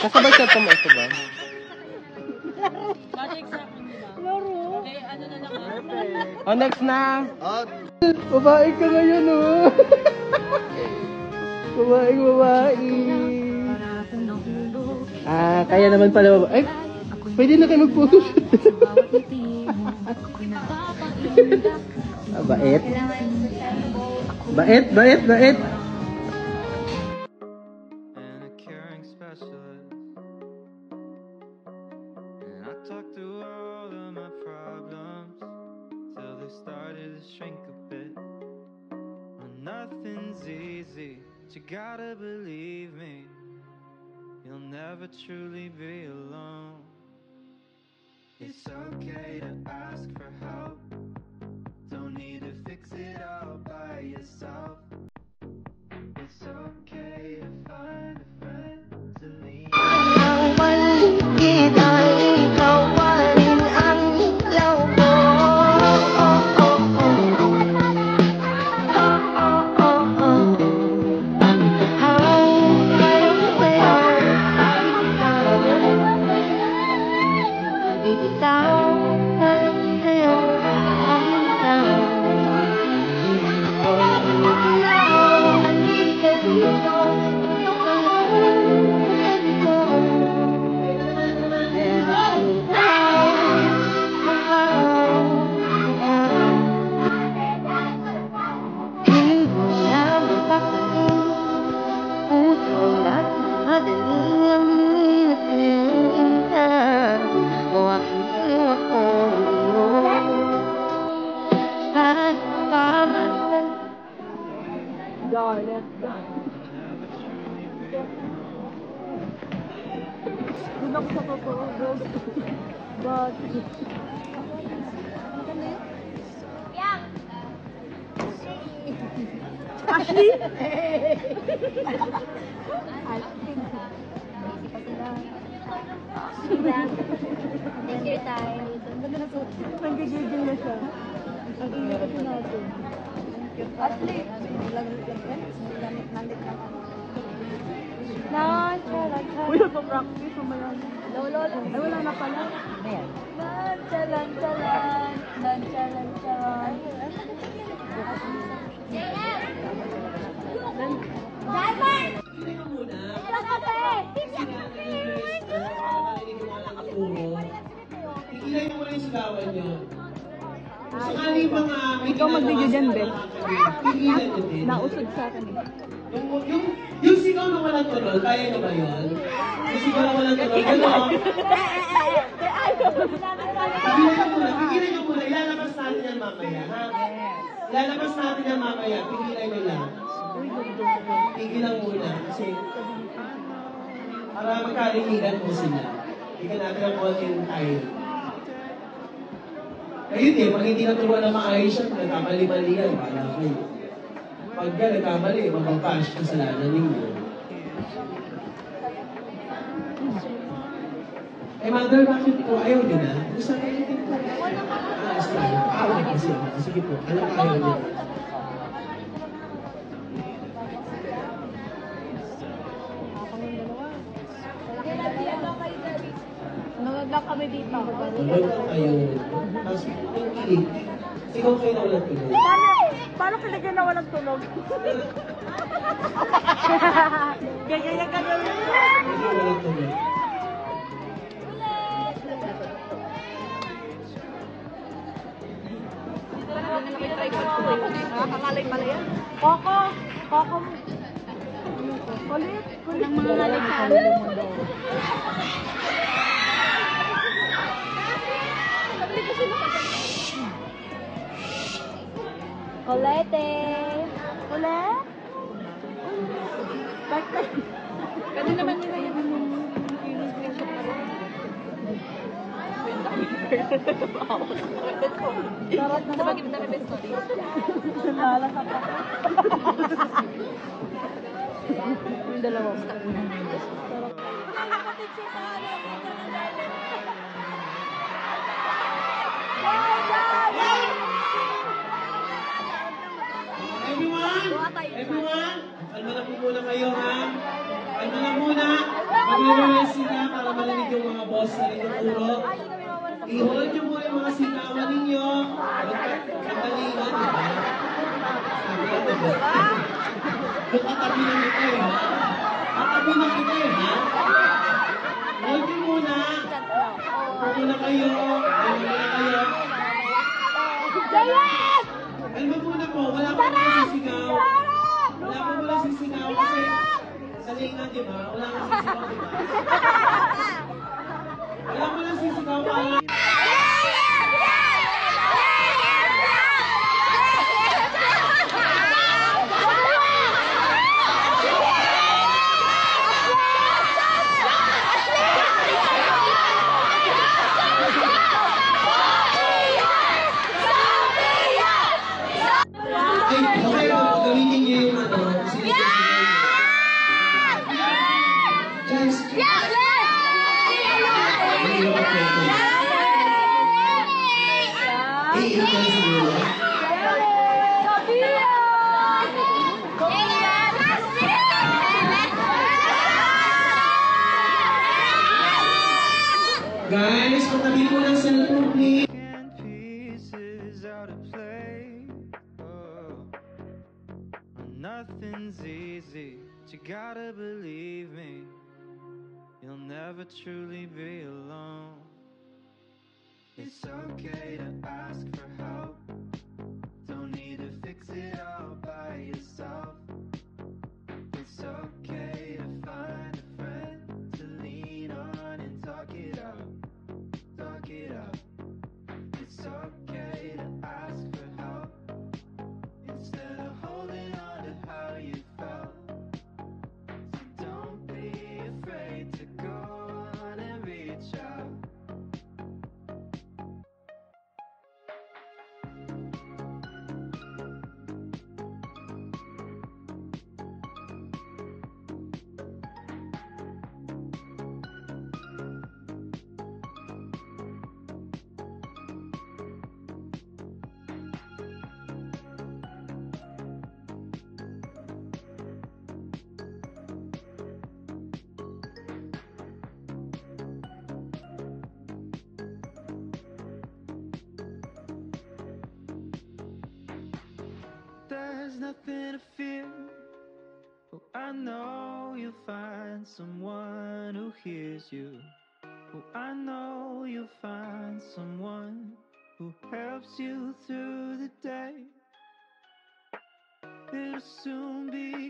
Kasabay siya ito mo ito ba? Laro. Ano na lang Oh, next na. Babae ka ngayon, oh. Babae. Ah, kaya naman pala. Ay, pwede na kayo mag-photoshoot. Bait. Bait. Nothing's easy, but you gotta believe me. You'll never truly be alone. It's okay to ask for help. Don't need to fix it all by yourself. It's okay to find a friend to lean Doon ako sa totoo. But... Ashley? Take your time. Nanggigigil na siya. Ang ingat ko natin. Ashley! Uy, nagpa-practice. Lolo. Ay, wala na pala. Lanchalan. Diamond! Ito kape! Ikilayin mo muna yung sigawan nyo. Sakali mga... Ikaw mag-video dyan, Beth. Pigilan nyo din. Nausod sa akin. Yung sigaw na walang tunog, kaya nyo ba yun? Yung sigaw na walang tunog, ano? Pigilan nyo muna. Ilalabas natin yan mamaya, ha? Ilalabas natin yan mamaya. Pigilan nyo lang. Pigilan muna. Kasi para magkaligigan po sila. Bigyan natin ang konting time. Ayun eh, pag hindi naturuan na maayos siya, nagkamali-mali yan, wala kayo. Pag yan, nagkamali, mababash kasalanan ninyo. Eh, Mother, bakit po ayaw nyo na? Gusto na kayo dito. Sige po, alam ko ayaw nyo. Nagagak kami dito. Nagagak kayo. Tapos, yung kilig, ikaw kayo na walang tunog. Paano kiligin na walang tunog? Ganyan. Hindi walang tunog. Nakakalay pala yan. Coco! Kulit mga lalikan. Colete! Pwede naman nila yan. Sarap na naman. Nalala ka pa. Yung dalawa. Nakakapatid siya sa Everyone? Everyone? Kalma na po muna kayo, ha? Kalma na muna. Mag-reverse sila para marinig yung mga boss na tinuturo. I-hold nyo po yung mga sigawan ninyo. Magkatalingan, di ba? Sabi lang, di ba? Yung katabi ng ito, ha? Katabi ng ito, ha? Hold nyo muna. Hold muna kayo. Hold muna kayo. Kalma muna po. Wala po muna sisigaw. Wala po muna sisigaw kasi salingan, di ba? Wala muna sisigaw, di ba? Wala muna sisigaw para... Okay, gamitin niyo yung ano, guys, guys, patabi po ng cellphone, please. And pieces out of play. Oh, nothing's easy, but you gotta believe me. You'll never truly be alone. It's okay to ask for help. Don't need to fix it all by yourself. It's okay to find a friend to lean on and talk it out. Talk it out. It's okay to ask for help instead of holding on to how you felt. So don't be afraid to go on and reach out. There's nothing to fear. Oh, I know you'll find someone who hears you. Oh, I know you'll find someone who helps you through the day. It'll soon be